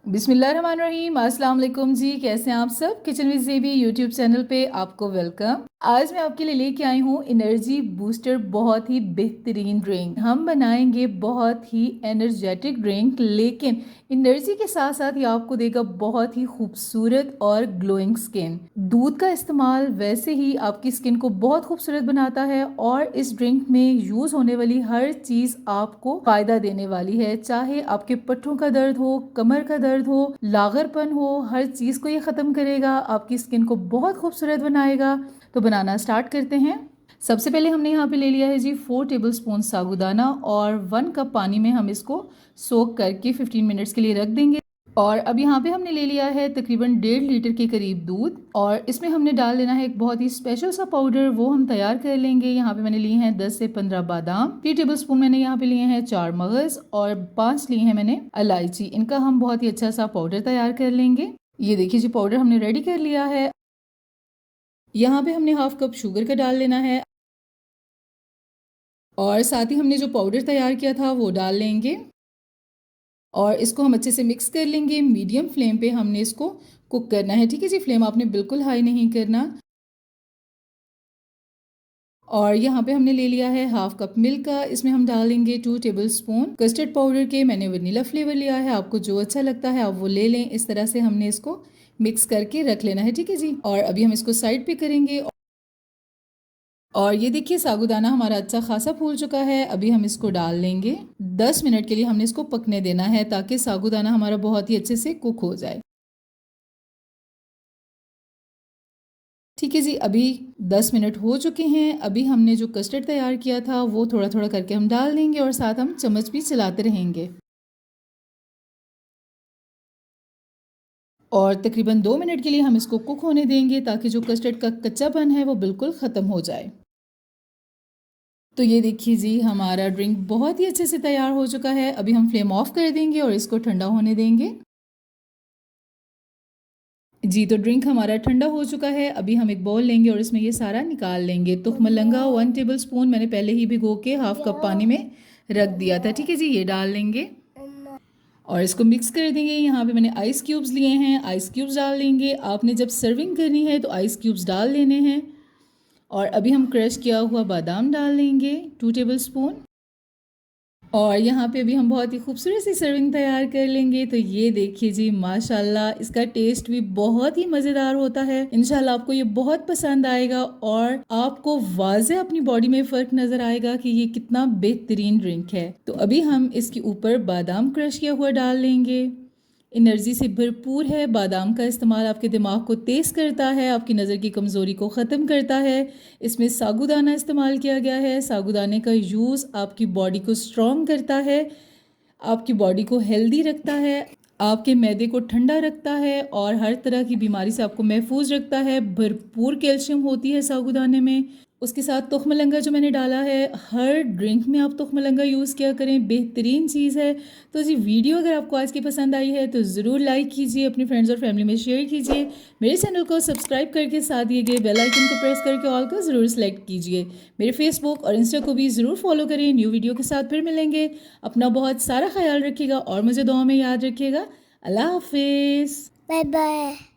बिस्मिल्लाहिर्रहमानिर्रहीम। अस्सलाम वालेकुम जी, कैसे हैं आप सब। किचन विद ज़ेबी यूट्यूब चैनल पे आपको वेलकम। आज मैं आपके लिए लेके आई हूँ एनर्जी बूस्टर, बहुत ही बेहतरीन ड्रिंक। हम बनाएंगे बहुत ही एनर्जेटिक ड्रिंक, लेकिन एनर्जी के साथ साथ ये आपको देगा बहुत ही खूबसूरत और ग्लोइंग स्किन। दूध का इस्तेमाल वैसे ही आपकी स्किन को बहुत खूबसूरत बनाता है और इस ड्रिंक में यूज होने वाली हर चीज आपको फायदा देने वाली है। चाहे आपके पट्टों का दर्द हो, कमर का दर्द हो, लागरपन हो, हर चीज को ये खत्म करेगा, आपकी स्किन को बहुत खूबसूरत बनाएगा। तो बनाना स्टार्ट करते हैं। सबसे पहले हमने यहाँ पे ले लिया है जी 4 टेबलस्पून साबूदाना और 1 कप पानी में हम इसको सोक करके 15 मिनट्स के लिए रख देंगे। और अब यहाँ पे हमने ले लिया है तकरीबन 1.5 लीटर के करीब दूध और इसमें हमने डाल लेना है एक बहुत ही स्पेशल सा पाउडर, वो हम तैयार कर लेंगे। यहाँ पे मैंने लिए हैं 10 से 15 बादाम, 3 टेबलस्पून मैंने यहाँ पे लिए हैं 4 मगज और 5 लिए हैं मैंने इलायची। इनका हम बहुत ही अच्छा सा पाउडर तैयार कर लेंगे। ये देखिए जी, पाउडर हमने रेडी कर लिया है। यहाँ पे हमने हाफ कप शुगर का डाल लेना है और साथ ही हमने जो पाउडर तैयार किया था वो डाल लेंगे और इसको हम अच्छे से मिक्स कर लेंगे। मीडियम फ्लेम पे हमने इसको कुक करना है, ठीक है जी। फ्लेम आपने बिल्कुल हाई नहीं करना। और यहाँ पे हमने ले लिया है हाफ कप मिल्क का, इसमें हम डालेंगे 2 टेबलस्पून कस्टर्ड पाउडर के। मैंने वनीला फ्लेवर लिया है, आपको जो अच्छा लगता है आप वो ले लें। इस तरह से हमने इसको मिक्स करके रख लेना है, ठीक है जी। और अभी हम इसको साइड पे करेंगे। और ये देखिए साबूदाना हमारा अच्छा खासा फूल चुका है। अभी हम इसको डाल लेंगे। 10 मिनट के लिए हमने इसको पकने देना है ताकि साबूदाना हमारा बहुत ही अच्छे से कुक हो जाए, ठीक है जी। अभी 10 मिनट हो चुके हैं। अभी हमने जो कस्टर्ड तैयार किया था वो थोड़ा थोड़ा करके हम डाल देंगे और साथ हम चम्मच भी चलाते रहेंगे और तकरीबन 2 मिनट के लिए हम इसको कुक होने देंगे ताकि जो कस्टर्ड का कच्चापन है वो बिल्कुल ख़त्म हो जाए। तो ये देखिए जी, हमारा ड्रिंक बहुत ही अच्छे से तैयार हो चुका है। अभी हम फ्लेम ऑफ कर देंगे और इसको ठंडा होने देंगे। जी, तो ड्रिंक हमारा ठंडा हो चुका है। अभी हम एक बाउल लेंगे और इसमें ये सारा निकाल लेंगे। तुखमलंगा 1 टेबलस्पून मैंने पहले ही भिगो के हाफ कप पानी में रख दिया था, ठीक है जी। ये डाल लेंगे और इसको मिक्स कर देंगे। यहाँ पे मैंने आइस क्यूब्स लिए हैं, आइस क्यूब्स डाल लेंगे। आपने जब सर्विंग करनी है तो आइस क्यूब्स डाल लेने हैं। और अभी हम क्रश किया हुआ बादाम डाल लेंगे 2 टेबलस्पून। और यहाँ पे भी हम बहुत ही खूबसूरत सी सर्विंग तैयार कर लेंगे। तो ये देखिए जी, माशाल्लाह इसका टेस्ट भी बहुत ही मज़ेदार होता है। इंशाल्लाह आपको ये बहुत पसंद आएगा और आपको वाज़े अपनी बॉडी में फ़र्क नज़र आएगा कि ये कितना बेहतरीन ड्रिंक है। तो अभी हम इसके ऊपर बादाम क्रश किया हुआ डाल लेंगे। एनर्जी से भरपूर है। बादाम का इस्तेमाल आपके दिमाग को तेज़ करता है, आपकी नज़र की कमज़ोरी को ख़त्म करता है। इसमें साबूदाना इस्तेमाल किया गया है। साबूदाने का यूज़ आपकी बॉडी को स्ट्रॉन्ग करता है, आपकी बॉडी को हेल्दी रखता है, आपके मैदे को ठंडा रखता है और हर तरह की बीमारी से आपको महफूज रखता है। भरपूर कैल्शियम होती है साबूदाने में। उसके साथ तुखमलंगा जो मैंने डाला है, हर ड्रिंक में आप तुखमलंगा यूज़ किया करें, बेहतरीन चीज़ है। तो जी, वीडियो अगर आपको आज की पसंद आई है तो ज़रूर लाइक कीजिए, अपनी फ्रेंड्स और फैमिली में शेयर कीजिए। मेरे चैनल को सब्सक्राइब करके साथ दिए गए बेल आइकन को प्रेस करके ऑल को ज़रूर सेलेक्ट कीजिए। मेरे फेसबुक और इंस्टा को भी ज़रूर फॉलो करें। न्यू वीडियो के साथ फिर मिलेंगे। अपना बहुत सारा ख्याल रखिएगा और मुझे दुआ में याद रखिएगा। अल्लाह हाफिज़, बाय बाय।